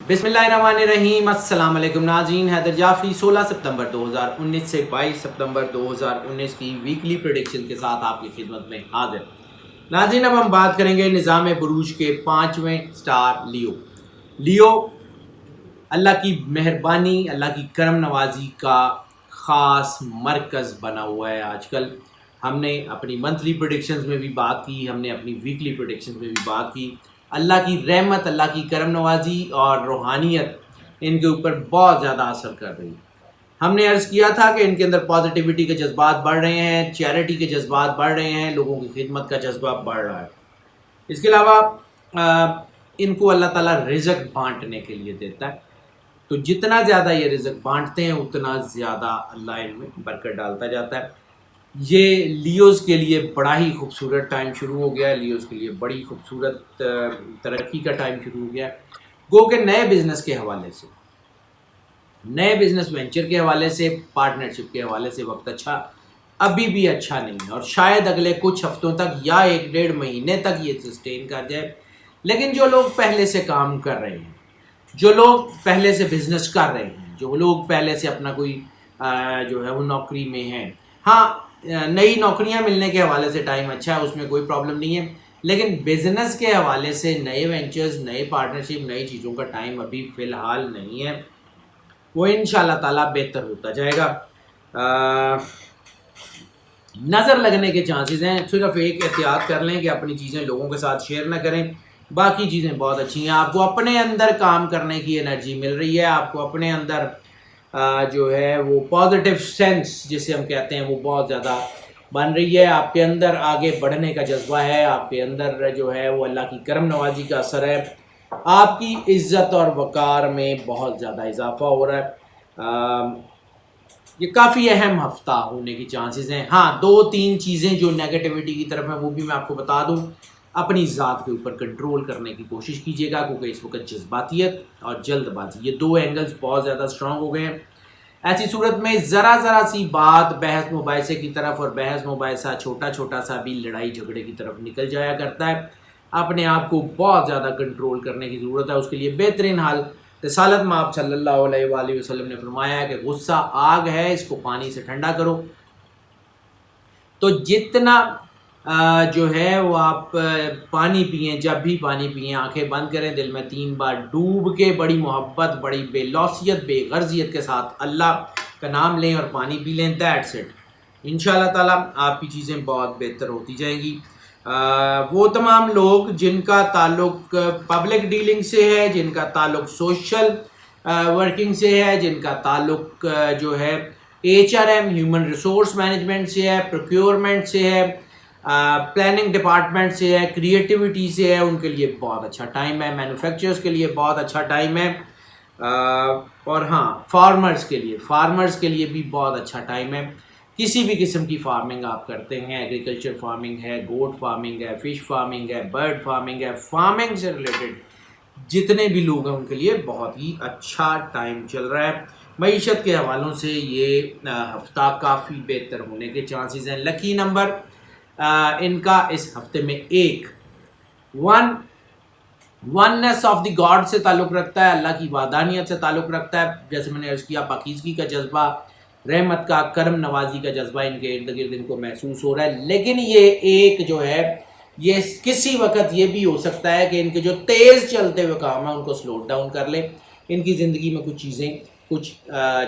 بسم اللہ الرحمن الرحیم۔ السلام علیکم ناظرین، حیدر جعفری 16 ستمبر 2019 سے 22 ستمبر 2019 کی ویکلی پریڈکشن کے ساتھ آپ کی خدمت میں حاضر۔ ناظرین، اب ہم بات کریں گے نظام بروج کے 5ویں سٹار لیو۔ اللہ کی مہربانی، اللہ کی کرم نوازی کا خاص مرکز بنا ہوا ہے آج کل۔ ہم نے اپنی منتھلی پریڈکشنز میں بھی بات کی، ہم نے اپنی ویکلی پریڈکشنز میں بھی بات کی۔ اللہ کی رحمت، اللہ کی کرم نوازی اور روحانیت ان کے اوپر بہت زیادہ اثر کر رہی ہے۔ ہم نے عرض کیا تھا کہ ان کے اندر پازیٹیوٹی کے جذبات بڑھ رہے ہیں، چیریٹی کے جذبات بڑھ رہے ہیں، لوگوں کی خدمت کا جذبہ بڑھ رہا ہے۔ اس کے علاوہ ان کو اللہ تعالیٰ رزق بانٹنے کے لیے دیتا ہے، تو جتنا زیادہ یہ رزق بانٹتے ہیں اتنا زیادہ اللہ ان میں برکت ڈالتا جاتا ہے۔ یہ لیوز کے لیے بڑا ہی خوبصورت ٹائم شروع ہو گیا ہے، لیوز کے لیے بڑی خوبصورت ترقی کا ٹائم شروع ہو گیا ہے۔ گو کہ نئے بزنس کے حوالے سے، نئے بزنس وینچر کے حوالے سے، پارٹنرشپ کے حوالے سے وقت ابھی بھی اچھا نہیں ہے، اور شاید اگلے کچھ ہفتوں تک یا 1-1.5 مہینے تک یہ سسٹین کر جائے۔ لیکن جو لوگ پہلے سے کام کر رہے ہیں، جو لوگ پہلے سے بزنس کر رہے ہیں، جو لوگ پہلے سے اپنا کوئی جو ہے وہ نوکری میں ہیں، ہاں نئی نوکریاں ملنے کے حوالے سے ٹائم اچھا ہے، اس میں کوئی پرابلم نہیں ہے، لیکن بزنس کے حوالے سے نئے وینچرز، نئے پارٹنرشپ، نئی چیزوں کا ٹائم ابھی فی الحال نہیں ہے۔ وہ انشاءاللہ تعالیٰ بہتر ہوتا جائے گا۔ نظر لگنے کے چانسز ہیں، صرف ایک احتیاط کر لیں کہ اپنی چیزیں لوگوں کے ساتھ شیئر نہ کریں، باقی چیزیں بہت اچھی ہیں۔ آپ کو اپنے اندر کام کرنے کی انرجی مل رہی ہے، آپ کو اپنے اندر جو ہے وہ پازیٹیو سینس جسے ہم کہتے ہیں وہ بہت زیادہ بن رہی ہے، آپ کے اندر آگے بڑھنے کا جذبہ ہے، آپ کے اندر جو ہے وہ اللہ کی کرم نوازی کا اثر ہے، آپ کی عزت اور وقار میں بہت زیادہ اضافہ ہو رہا ہے۔ یہ کافی اہم ہفتہ ہونے کی چانسز ہیں۔ ہاں 2-3 چیزیں جو نیگیٹیوٹی کی طرف ہیں وہ بھی میں آپ کو بتا دوں۔ اپنی ذات کے اوپر کنٹرول کرنے کی کوشش کیجیے گا، کیونکہ اس وقت جذباتیت اور جلد بازی یہ 2 اینگلز بہت زیادہ اسٹرانگ ہو گئے ہیں۔ ایسی صورت میں ذرا سی بات بحث مباحثے کی طرف، اور بحث مباحثہ چھوٹا سا بھی لڑائی جھگڑے کی طرف نکل جایا کرتا ہے۔ اپنے آپ کو بہت زیادہ کنٹرول کرنے کی ضرورت ہے۔ اس کے لیے بہترین حل، رسالت میں آپ صلی اللہ علیہ وآلہ وسلم نے فرمایا ہے کہ غصہ آگ ہے، اس کو پانی سے ٹھنڈا کرو۔ تو جتنا جو ہے وہ آپ پانی پئیں، جب بھی پانی پئیں آنکھیں بند کریں، دل میں 3 بار ڈوب کے بڑی محبت، بڑی بے لوثیت، بے غرضیت کے ساتھ اللہ کا نام لیں اور پانی پی لیں۔ That's it. انشاءاللہ تعالیٰ آپ کی چیزیں بہت بہتر ہوتی جائیں گی۔ وہ تمام لوگ جن کا تعلق پبلک ڈیلنگ سے ہے، جن کا تعلق سوشل ورکنگ سے ہے، جن کا تعلق جو ہے HRM ہیومن ریسورس مینجمنٹ سے ہے، پروکیورمنٹ سے ہے، پلاننگ ڈپارٹمنٹ سے ہے، کریٹیوٹی سے ہے، ان کے لیے بہت اچھا ٹائم ہے۔ مینوفیکچررز کے لیے بہت اچھا ٹائم ہے، اور ہاں فارمرز کے لیے بھی بہت اچھا ٹائم ہے۔ کسی بھی قسم کی فارمنگ آپ کرتے ہیں، ایگریکلچر فارمنگ ہے، گوٹ فارمنگ ہے، فش فارمنگ ہے، برڈ فارمنگ ہے، فارمنگ سے ریلیٹڈ جتنے بھی لوگ ہیں ان کے لیے بہت ہی اچھا ٹائم چل رہا ہے۔ معیشت کے حوالوں سے یہ ہفتہ کافی بہتر ہونے کے چانسز ہیں۔ لکی نمبر ان کا اس ہفتے میں 1 وننس آف دی گاڈ سے تعلق رکھتا ہے، اللہ کی وحدانیت سے تعلق رکھتا ہے۔ جیسے میں نے عرض کیا، پاکیزگی کا جذبہ، رحمت کا، کرم نوازی کا جذبہ ان کے ارد گرد ان کو محسوس ہو رہا ہے۔ لیکن یہ ایک جو ہے یہ کسی وقت یہ بھی ہو سکتا ہے کہ ان کے جو تیز چلتے ہوئے کام ہیں ان کو سلو ڈاؤن کر لیں۔ ان کی زندگی میں کچھ چیزیں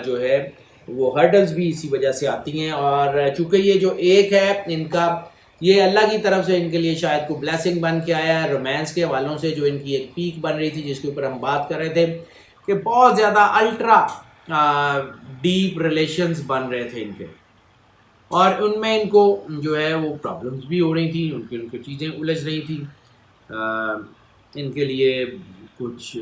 جو ہے وہ ہرڈلز بھی اسی وجہ سے آتی ہیں، اور چونکہ یہ جو 1 ہے ان کا، یہ اللہ کی طرف سے ان کے لیے شاید کوئی بلیسنگ بن کے آیا ہے۔ رومانس کے حوالوں سے جو ان کی ایک پیک بن رہی تھی، جس کے اوپر ہم بات کر رہے تھے کہ بہت زیادہ الٹرا ڈیپ ریلیشنز بن رہے تھے ان کے، اور ان میں ان کو جو ہے وہ پرابلمز بھی ہو رہی تھیں، ان کی چیزیں الجھ رہی تھیں۔ ان کے لیے کچھ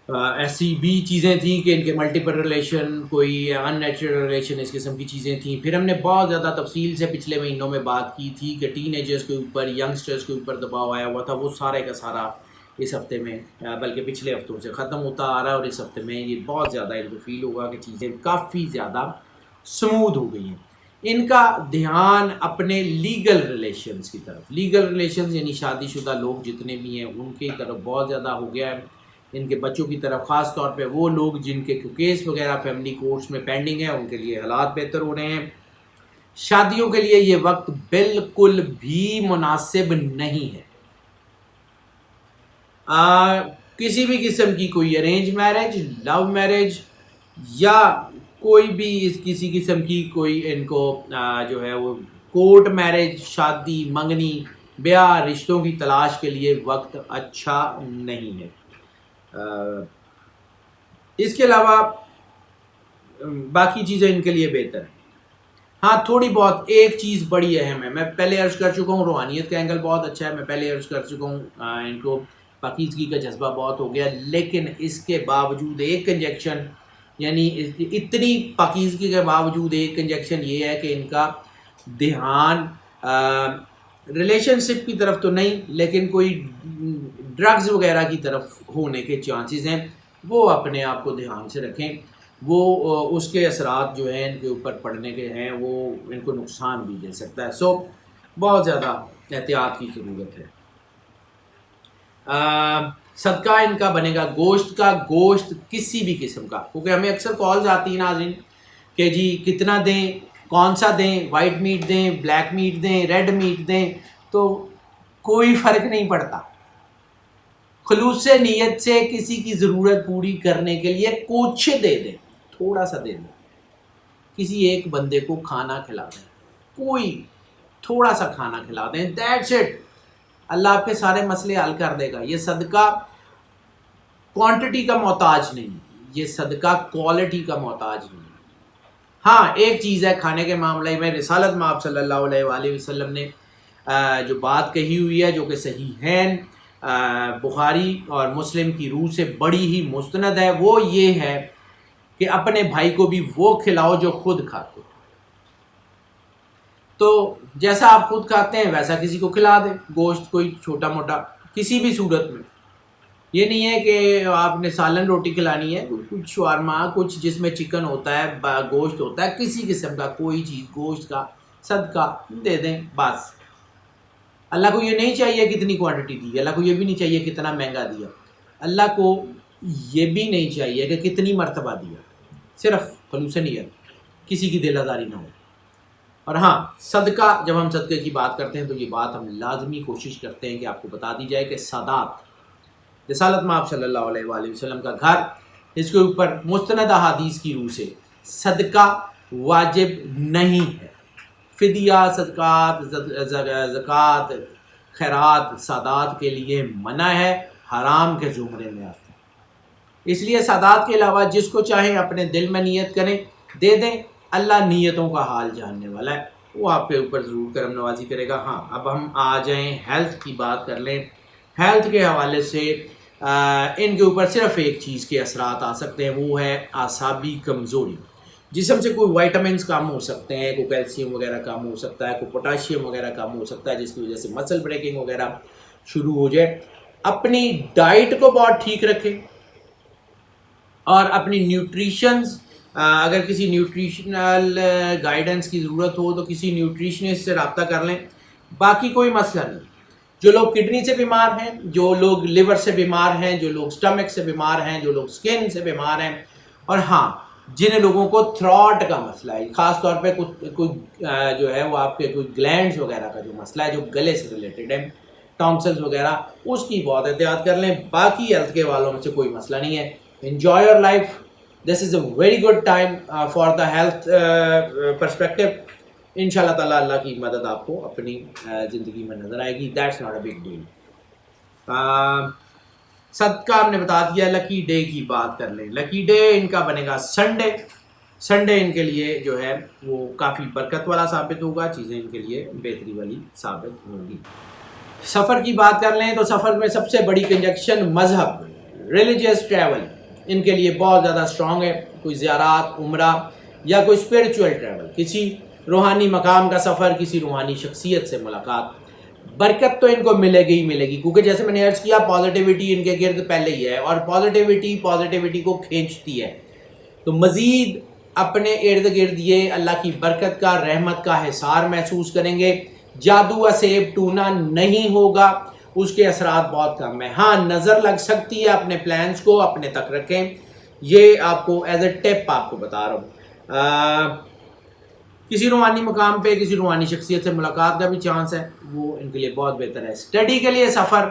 ایسی بھی چیزیں تھیں کہ ان کے ملٹیپل ریلیشن، کوئی ان نیچرل ریلیشن، اس قسم کی چیزیں تھیں۔ پھر ہم نے بہت زیادہ تفصیل سے پچھلے مہینوں میں بات کی تھی کہ ٹین ایجرز کے اوپر، ینگسٹرز کے اوپر دباؤ آیا ہوا تھا، وہ سارے کا سارا اس ہفتے میں بلکہ پچھلے ہفتوں سے ختم ہوتا آ رہا ہے، اور اس ہفتے میں یہ بہت زیادہ ان کو فیل ہوگا کہ چیزیں کافی زیادہ سمودھ ہو گئی ہیں۔ ان کا دھیان اپنے لیگل ریلیشنز کی طرف، لیگل ریلیشنز یعنی شادی شدہ لوگ جتنے بھی ہیں ان کی طرف بہت زیادہ ہو گیا ہے۔ ان کے بچوں کی طرف، خاص طور پہ وہ لوگ جن کے کیس وغیرہ فیملی کورٹس میں پینڈنگ ہے، ان کے لیے حالات بہتر ہو رہے ہیں۔ شادیوں کے لیے یہ وقت بالکل بھی مناسب نہیں ہے۔ کسی بھی قسم کی کوئی ارینج میرج، لو میرج یا کوئی بھی کسی قسم کی کوئی ان کو جو ہے وہ کورٹ میرج، شادی، منگنی، بیاہ، رشتوں کی تلاش کے لیے وقت اچھا نہیں ہے۔ اس کے علاوہ باقی چیزیں ان کے لیے بہتر ہیں۔ ہاں تھوڑی بہت ایک چیز بڑی اہم ہے، میں پہلے عرض کر چکا ہوں، روحانیت کا اینگل بہت اچھا ہے، میں پہلے عرض کر چکا ہوں، ان کو پاکیزگی کا جذبہ بہت ہو گیا، لیکن اس کے باوجود ایک کنجیکشن، یعنی اتنی پاکیزگی کے باوجود ایک کنجیکشن یہ ہے کہ ان کا دھیان ریلیشن شپ کی طرف تو نہیں، لیکن کوئی ڈرگز وغیرہ کی طرف ہونے کے چانسز ہیں۔ وہ اپنے آپ کو دھیان سے رکھیں، وہ اس کے اثرات جو ہیں ان کے اوپر پڑنے کے ہیں، وہ ان کو نقصان بھی دے سکتا ہے۔ سو بہت زیادہ احتیاط کی ضرورت ہے۔ صدقہ ان کا بنے گا گوشت کا، گوشت کسی بھی قسم کا، کیونکہ ہمیں اکثر کالز آتی ہیں ناظرین کہ جی کتنا دیں، کون سا دیں، وائٹ میٹ دیں، بلیک میٹ دیں، ریڈ میٹ دیں، تو کوئی فرق نہیں پڑتا۔ خلوص نیت سے کسی کی ضرورت پوری کرنے کے لیے کچھ دے دیں، تھوڑا سا دے دیں، کسی ایک بندے کو کھانا کھلا دیں، کوئی تھوڑا سا کھانا کھلا دیں، دیٹس اٹ، اللہ آپ کے سارے مسئلے حل کر دے گا۔ یہ صدقہ کوانٹٹی کا محتاج نہیں، یہ صدقہ کوالٹی کا محتاج نہیں۔ ہاں ایک چیز ہے کھانے کے معاملے میں، رسالت مآب صلی اللہ علیہ وآلہ وسلم نے جو بات کہی ہوئی ہے، جو کہ صحیحین بخاری اور مسلم کی روح سے بڑی ہی مستند ہے، وہ یہ ہے کہ اپنے بھائی کو بھی وہ کھلاؤ جو خود کھاتے۔ تو جیسا آپ خود کھاتے ہیں ویسا کسی کو کھلا دیں، گوشت کوئی چھوٹا موٹا کسی بھی صورت میں۔ یہ نہیں ہے کہ آپ نے سالن روٹی کھلانی ہے، کچھ شورما، کچھ جس میں چکن ہوتا ہے، گوشت ہوتا ہے، کسی قسم کا کوئی چیز گوشت کا صدقہ دے دیں بس۔ اللہ کو یہ نہیں چاہیے کتنی کوانٹٹی دی، اللہ کو یہ بھی نہیں چاہیے کتنا مہنگا دیا، اللہ کو یہ بھی نہیں چاہیے کہ کتنی مرتبہ دیا، صرف خلوص نیت، کسی کی دل آزاری نہ ہو۔ اور ہاں صدقہ، جب ہم صدقے کی بات کرتے ہیں تو یہ بات ہم لازمی کوشش کرتے ہیں کہ آپ کو بتا دی جائے کہ سادات، رسالت مآب صلی اللہ علیہ وآلہ وسلم کا گھر، اس کے اوپر مستند احادیث کی روح سے صدقہ واجب نہیں ہے۔ فدیہ، صدقات، زکوٰۃ، خیرات سادات کے لیے منع ہے، حرام کے زمرے میں آتے ہیں۔ اس لیے سادات کے علاوہ جس کو چاہیں اپنے دل میں نیت کریں، دے دیں، اللہ نیتوں کا حال جاننے والا ہے، وہ آپ کے اوپر ضرور کرم نوازی کرے گا۔ ہاں اب ہم آ جائیں ہیلتھ کی بات کر لیں۔ ہیلتھ کے حوالے سے ان کے اوپر صرف ایک چیز کے اثرات آ سکتے ہیں، وہ ہے اعصابی کمزوری۔ جسم سے کوئی وائٹامنس کم ہو سکتے ہیں، کوئی کیلشیم وغیرہ کم ہو سکتا ہے، کوئی پوٹاشیم وغیرہ کم ہو سکتا ہے، جس کی وجہ سے مسل بریکنگ وغیرہ شروع ہو جائے۔ اپنی ڈائٹ کو بہت ٹھیک رکھیں، اور اپنی نیوٹریشنز، اگر کسی نیوٹریشنل گائیڈنس کی ضرورت ہو تو کسی نیوٹریشنسٹ سے رابطہ کر لیں، باقی کوئی مسئلہ نہیں۔ جو لوگ کڈنی سے بیمار ہیں، جو لوگ لیور سے بیمار ہیں، جو لوگ سٹمک سے بیمار ہیں، جو لوگ سکن سے بیمار ہیں، اور ہاں جن لوگوں کو تھراٹ کا مسئلہ ہے، خاص طور پہ کوئی جو ہے وہ آپ کے کوئی گلینڈز وغیرہ کا جو مسئلہ ہے، جو گلے سے ریلیٹڈ ہے، ٹانسلز وغیرہ، اس کی بہت احتیاط کر لیں۔ باقی ہیلتھ کے والوں میں سے کوئی مسئلہ نہیں ہے۔ Enjoy your life, this is a very good time for the health perspective. ان شاء اللہ تعالیٰ اللہ کی مدد آپ کو اپنی زندگی میں نظر آئے گی، that's not a big deal. صدقہ ہم نے بتا دیا۔ لکی ڈے کی بات کر لیں۔ لکی ڈے ان کا بنے گا سنڈے۔ سنڈے ان کے لیے جو ہے وہ کافی برکت والا ثابت ہوگا، چیزیں ان کے لیے بہتری والی ثابت ہوں گی۔ سفر کی بات کر لیں تو سفر میں سب سے بڑی کنجکشن مذہب، ریلیجیس ٹریول ان کے لیے بہت زیادہ اسٹرانگ ہے۔ کوئی زیارات، عمرہ یا کوئی اسپریچول ٹریول، کسی روحانی مقام کا سفر، کسی روحانی شخصیت سے ملاقات، برکت تو ان کو ملے گی ہی ملے گی، کیونکہ جیسے میں نے عرض کیا پازیٹیوٹی ان کے گرد پہلے ہی ہے، اور پازیٹیوٹی کو کھینچتی ہے، تو مزید اپنے ارد گرد یہ اللہ کی برکت کا، رحمت کا حصار محسوس کریں گے۔ جادو اسیب ٹونا نہیں ہوگا، اس کے اثرات بہت کم ہیں. ہاں نظر لگ سکتی ہے، اپنے پلانس کو اپنے تک رکھیں، یہ آپ کو ایز اے ٹپ آپ کو بتا رہا ہوں. کسی روحانی مقام پہ کسی روحانی شخصیت سے ملاقات کا بھی چانس ہے، وہ ان کے لیے بہت بہتر ہے. اسٹڈی کے لیے سفر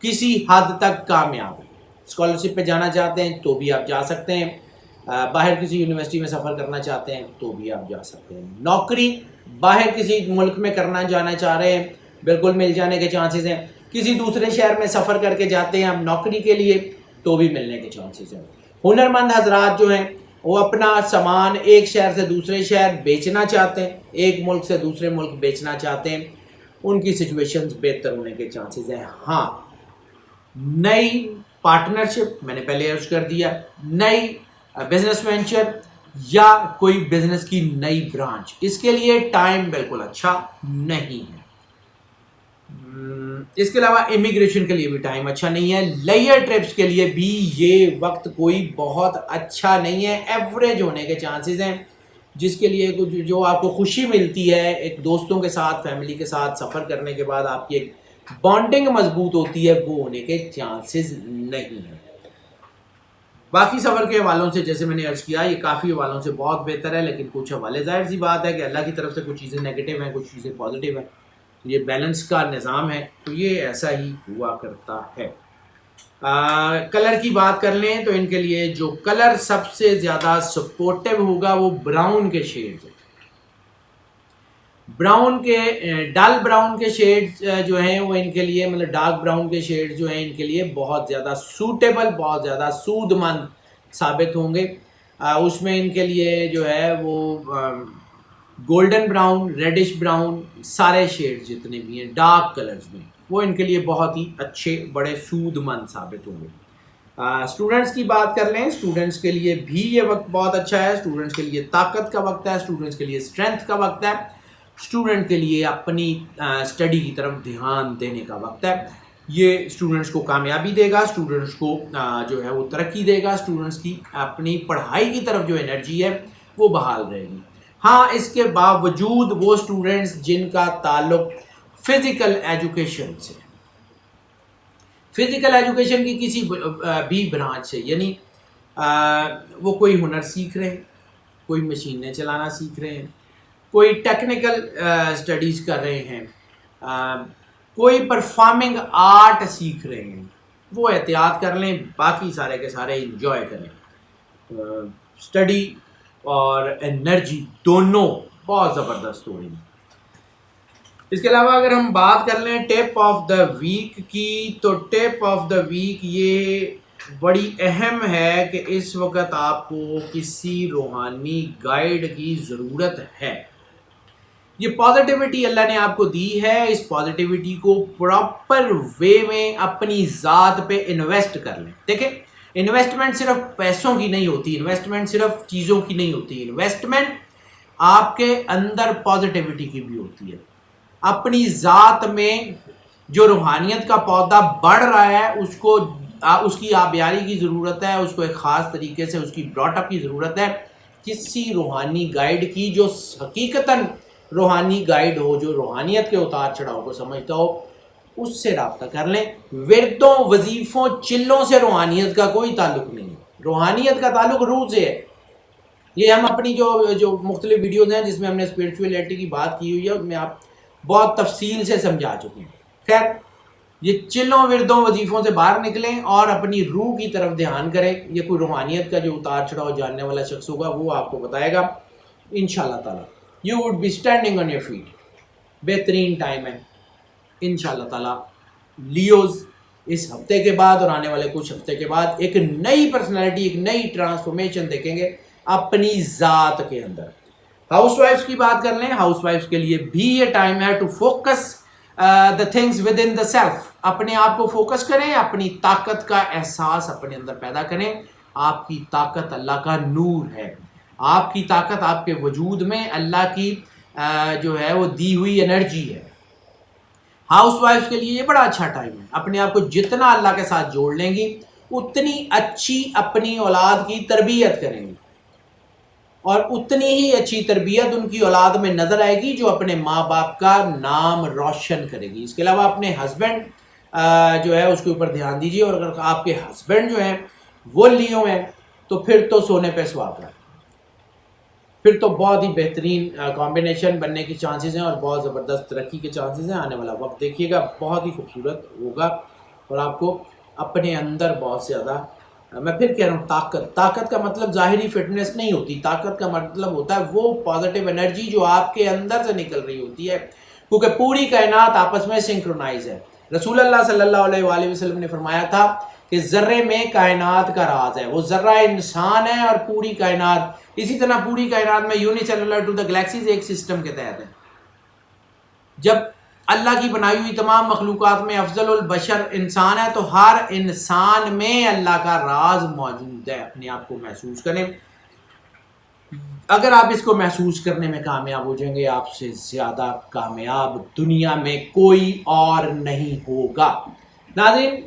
کسی حد تک کامیاب ہے. اسکالرشپ پہ جانا چاہتے ہیں تو بھی آپ جا سکتے ہیں، باہر کسی یونیورسٹی میں سفر کرنا چاہتے ہیں تو بھی آپ جا سکتے ہیں. نوکری باہر کسی ملک میں جانا چاہ رہے ہیں، بالکل مل جانے کے چانسز ہیں. کسی دوسرے شہر میں سفر کر کے جاتے ہیں ہم نوکری کے لیے تو بھی ملنے کے چانسز ہیں. ہنرمند حضرات جو ہیں وہ اپنا سامان ایک شہر سے دوسرے شہر بیچنا چاہتے ہیں، ایک ملک سے دوسرے ملک بیچنا چاہتے ہیں، ان کی سچویشنز بہتر ہونے کے چانسز ہیں. ہاں نئی پارٹنرشپ میں نے پہلے عرض کر دیا، نئی بزنس وینچر یا کوئی بزنس کی نئی برانچ، اس کے لیے ٹائم بالکل اچھا نہیں ہے. اس کے علاوہ امیگریشن کے لیے بھی ٹائم اچھا نہیں ہے. لیئر ٹرپس کے لیے بھی یہ وقت کوئی بہت اچھا نہیں ہے، ایوریج ہونے کے چانسز ہیں. جس کے لیے جو آپ کو خوشی ملتی ہے ایک دوستوں کے ساتھ فیملی کے ساتھ سفر کرنے کے بعد آپ کی ایک بانڈنگ مضبوط ہوتی ہے، وہ ہونے کے چانسز نہیں ہیں. باقی سفر کے حوالوں سے جیسے میں نے عرض کیا یہ کافی حوالوں سے بہت بہتر ہے، لیکن کچھ حوالے ظاہر سی بات ہے کہ اللہ کی طرف سے کچھ چیزیں نیگیٹو ہیں، کچھ چیزیں پازیٹیو ہیں. یہ بیلنس کا نظام ہے تو یہ ایسا ہی ہوا کرتا ہے. کلر کی بات کر لیں تو ان کے لیے جو کلر سب سے زیادہ سپورٹیو ہوگا وہ براؤن کے شیڈز. براؤن کے ڈل براؤن کے شیڈز جو ہیں وہ ان کے لیے مطلب ڈارک براؤن کے شیڈز جو ہیں ان کے لیے بہت زیادہ سوٹیبل، بہت زیادہ سود مند ثابت ہوں گے. اس میں ان کے لیے جو ہے وہ گولڈن براؤن، ریڈش براؤن، سارے شیڈ جتنے بھی ہیں ڈارک کلرز میں وہ ان کے لیے بہت ہی اچھے، بڑے سود مند ثابت ہوں گے. اسٹوڈنٹس کی بات کر لیں، اسٹوڈنٹس کے لیے بھی یہ وقت بہت اچھا ہے. اسٹوڈنٹس کے لیے طاقت کا وقت ہے، اسٹوڈنٹس کے لیے اسٹرینتھ کا وقت ہے، اسٹوڈنٹ کے لیے اپنی اسٹڈی کی طرف دھیان دینے کا وقت ہے. یہ اسٹوڈنٹس کو کامیابی دے گا، اسٹوڈنٹس کو جو ہے وہ ترقی دے گا، اسٹوڈنٹس کی اپنی پڑھائی کی طرف جو انرجی ہے وہ بحال رہے گی. ہاں اس کے باوجود وہ اسٹوڈنٹس جن کا تعلق فزیکل ایجوکیشن سے، فزیکل ایجوکیشن کی کسی بھی برانچ سے، یعنی وہ کوئی ہنر سیکھ رہے ہیں، کوئی مشینیں چلانا سیکھ رہے ہیں، کوئی ٹیکنیکل اسٹڈیز کر رہے ہیں، کوئی پرفارمنگ آرٹ سیکھ رہے ہیں، وہ احتیاط کر لیں. باقی سارے کے سارے انجوائے کریں. اسٹڈی اور انرجی دونوں بہت زبردست ہو رہی ہیں. اس کے علاوہ اگر ہم بات کر لیں ٹپ آف دا ویک کی، تو ٹپ آف دا ویک یہ بڑی اہم ہے کہ اس وقت آپ کو کسی روحانی گائیڈ کی ضرورت ہے. یہ پازیٹیوٹی اللہ نے آپ کو دی ہے، اس پازیٹیوٹی کو پراپر وے میں اپنی ذات پہ انویسٹ کر لیں. دیکھیں انویسٹمنٹ صرف پیسوں کی نہیں ہوتی، انویسٹمنٹ صرف چیزوں کی نہیں ہوتی، انویسٹمنٹ آپ کے اندر پازیٹیوٹی کی بھی ہوتی ہے. اپنی ذات میں جو روحانیت کا پودا بڑھ رہا ہے اس کی آبیاری کی ضرورت ہے، اس کو ایک خاص طریقے سے اس کی براٹ اپ کی ضرورت ہے. کسی روحانی گائیڈ کی جو حقیقتاً روحانی گائیڈ ہو، جو روحانیت کے اتار چڑھاؤ کو سمجھتا ہو، اس سے رابطہ کر لیں. وردوں، وظیفوں، چلوں سے روحانیت کا کوئی تعلق نہیں ہے. روحانیت کا تعلق روح سے ہے. یہ ہم اپنی جو مختلف ویڈیوز ہیں جس میں ہم نے اسپرچولیٹی کی بات کی ہوئی ہے اس میں آپ بہت تفصیل سے سمجھا چکے ہیں. خیر یہ چلوں، وردوں، وظیفوں سے باہر نکلیں اور اپنی روح کی طرف دھیان کریں. یہ کوئی روحانیت کا جو اتار چڑھاؤ جاننے والا شخص ہوگا وہ آپ کو بتائے گا انشاءاللہ تعالی. You would be standing on your feet. بہترین ٹائم ہے انشاءاللہ تعالی. لیوز اس ہفتے کے بعد اور آنے والے کچھ ہفتے کے بعد ایک نئی پرسنالٹی، ایک نئی ٹرانسفارمیشن دیکھیں گے اپنی ذات کے اندر. ہاؤس وائفس کی بات کر لیں، ہاؤس وائفس کے لیے بھی یہ ٹائم ہے to focus the things within the self. اپنے آپ کو فوکس کریں، اپنی طاقت کا احساس اپنے اندر پیدا کریں. آپ کی طاقت اللہ کا نور ہے. آپ کی طاقت آپ کے وجود میں اللہ کی جو ہے وہ دی ہوئی انرجی ہے. ہاؤس وائف کے لیے یہ بڑا اچھا ٹائم ہے. اپنے آپ کو جتنا اللہ کے ساتھ جوڑ لیں گی اتنی اچھی اپنی اولاد کی تربیت کریں گی، اور اتنی ہی اچھی تربیت ان کی اولاد میں نظر آئے گی جو اپنے ماں باپ کا نام روشن کرے گی. اس کے علاوہ اپنے ہسبینڈ جو ہے اس کے اوپر دھیان دیجیے. اور اگر آپ کے ہسبینڈ جو ہیں وہ لیو ہیں تو پھر تو سونے پہ سہاگا, پھر تو بہت ہی بہترین کمبینیشن بننے کی چانسز ہیں اور بہت زبردست ترقی کے چانسز ہیں. آنے والا وقت دیکھیے گا بہت ہی خوبصورت ہوگا اور آپ کو اپنے اندر بہت زیادہ, میں پھر کہہ رہا ہوں, طاقت کا مطلب ظاہری فٹنس نہیں ہوتی. طاقت کا مطلب ہوتا ہے وہ پازیٹیو انرجی جو آپ کے اندر سے نکل رہی ہوتی ہے, کیونکہ پوری کائنات آپس میں سنکرونائز ہے. رسول اللہ صلی اللہ علیہ وآلہ وسلم نے فرمایا تھا کہ ذرے میں کائنات کا راز ہے. وہ ذرہ انسان ہے اور پوری کائنات, اسی طرح پوری کائنات میں یونیسیلولر ٹو دا گلیکسیز ایک سسٹم کے تحت ہے. جب اللہ کی بنائی ہوئی تمام مخلوقات میں افضل البشر انسان ہے تو ہر انسان میں اللہ کا راز موجود ہے. اپنے آپ کو محسوس کریں. اگر آپ اس کو محسوس کرنے میں کامیاب ہو جائیں گے, آپ سے زیادہ کامیاب دنیا میں کوئی اور نہیں ہوگا. ناظرین,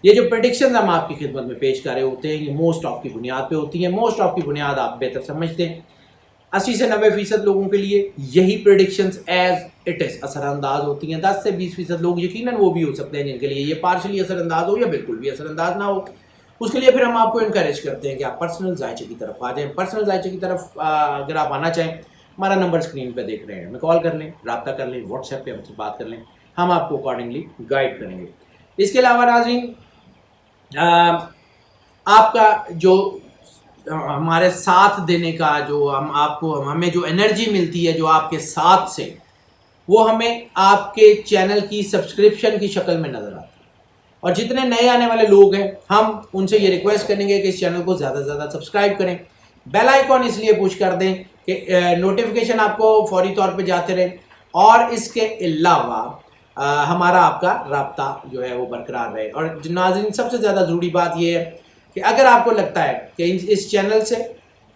یہ جو پریڈکشنز ہم آپ کی خدمت میں پیش کر رہے ہوتے ہیں یہ موسٹ آف کی بنیاد پہ ہوتی ہیں. موسٹ آف کی بنیاد آپ بہتر سمجھتے ہیں. 80 سے 90% لوگوں کے لیے یہی پریڈکشنز ایز اٹ از اثر انداز ہوتی ہیں. 10 سے 20% لوگ یقیناً وہ بھی ہو سکتے ہیں جن کے لیے یہ پارشلی اثر انداز ہو یا بالکل بھی اثر انداز نہ ہو. اس کے لیے پھر ہم آپ کو انکریج کرتے ہیں کہ آپ پرسنل ذائچے کی طرف آ جائیں. پرسنل ذائچے کی طرف اگر آپ آنا چاہیں, ہمارا نمبر اسکرین پہ دیکھ رہے ہیں, ہمیں کال کر لیں, رابطہ کر لیں, واٹس ایپ پہ ہم سے بات کر لیں, ہم آپ کو اکارڈنگلی گائیڈ کریں گے. اس کے علاوہ ناظرین, آپ کا جو ہمارے ساتھ دینے کا جو ہمیں جو انرجی ملتی ہے جو آپ کے ساتھ سے, وہ ہمیں آپ کے چینل کی سبسکرپشن کی شکل میں نظر آتی ہے. اور جتنے نئے آنے والے لوگ ہیں ہم ان سے یہ ریکویسٹ کریں گے کہ اس چینل کو زیادہ سے زیادہ سبسکرائب کریں. بیل آئیکن اس لیے پوش کر دیں کہ نوٹیفیکیشن آپ کو فوری طور پہ جاتے رہے. اور اس کے علاوہ ہمارا آپ کا رابطہ جو ہے وہ برقرار رہے. اور ناظرین, سب سے زیادہ ضروری بات یہ ہے کہ اگر آپ کو لگتا ہے کہ اس چینل سے,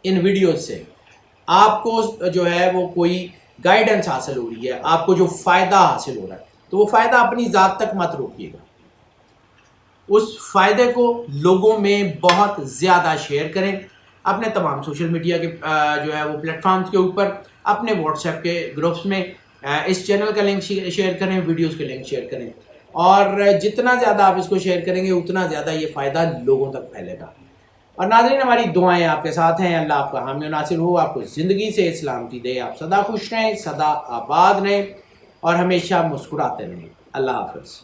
ان ویڈیوز سے آپ کو جو ہے وہ کوئی گائیڈنس حاصل ہو رہی ہے, آپ کو جو فائدہ حاصل ہو رہا ہے, تو وہ فائدہ اپنی ذات تک مت روکیے گا. اس فائدے کو لوگوں میں بہت زیادہ شیئر کریں. اپنے تمام سوشل میڈیا کے جو ہے وہ پلیٹ فارمز کے اوپر, اپنے واٹس ایپ کے گروپس میں اس چینل کا لنک شیئر کریں, ویڈیوز کے لنک شیئر کریں. اور جتنا زیادہ آپ اس کو شیئر کریں گے اتنا زیادہ یہ فائدہ لوگوں تک پھیلے گا. اور ناظرین, ہماری دعائیں آپ کے ساتھ ہیں. اللہ آپ کا حامی و ناصر ہو, آپ کو زندگی سے سلامتی دے, آپ سدا خوش رہیں, سدا آباد رہیں اور ہمیشہ مسکراتے رہیں. اللہ حافظ.